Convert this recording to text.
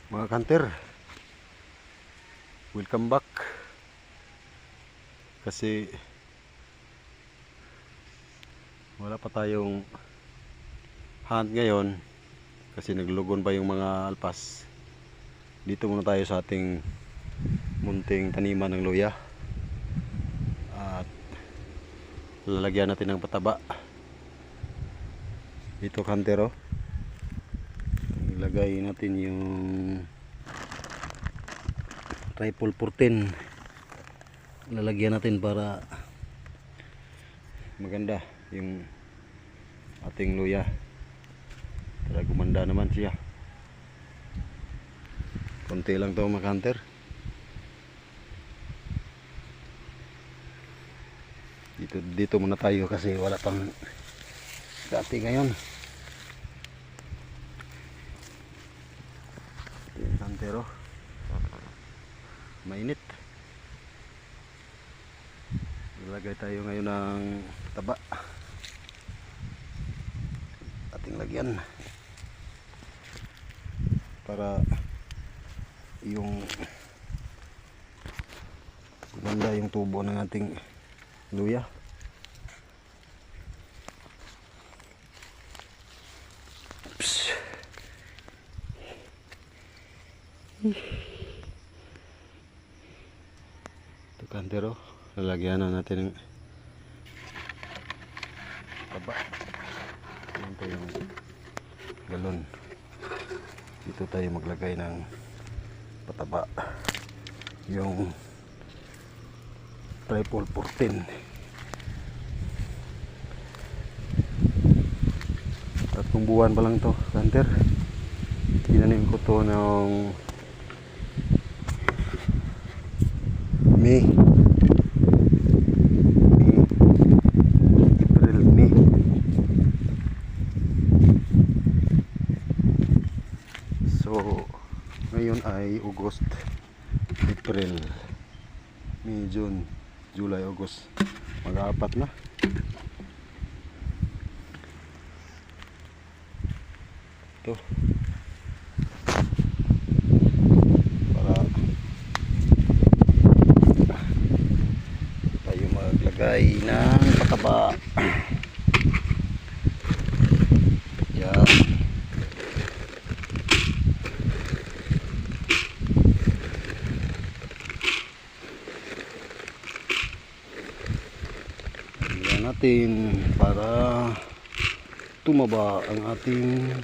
Mga kanter, welcome back. Kasi wala pa tayong hunt ngayon kasi naglugon pa yung mga alpas. Dito muna tayo sa ating munting taniman ng luya at lalagyan natin ng pataba. Dito kanter, ilagay natin yung Rifle 14, lalagyan natin para maganda yung ating luya, para gumanda naman siya. Konti lang to mga kanter. Dito muna tayo kasi wala pang dati ngayon. Kantero mainit. Lalagay tayo ngayon ng taba ating lagyan para yung gumanda yung tubo ng ating luya. Ito kantero, lalagyan na natin ng taba. Ito yung galon. Dito tayo maglagay ng pataba, yung Rifle 14. Tatlong buwan pa lang to kanter. Tinanim ko to ng May, April, May. So ngayon ay August, April, May, June, July, August. Mag-aapat na. Ito maglagay ng pataba. Yan. Lagyan natin para tumaba ang ating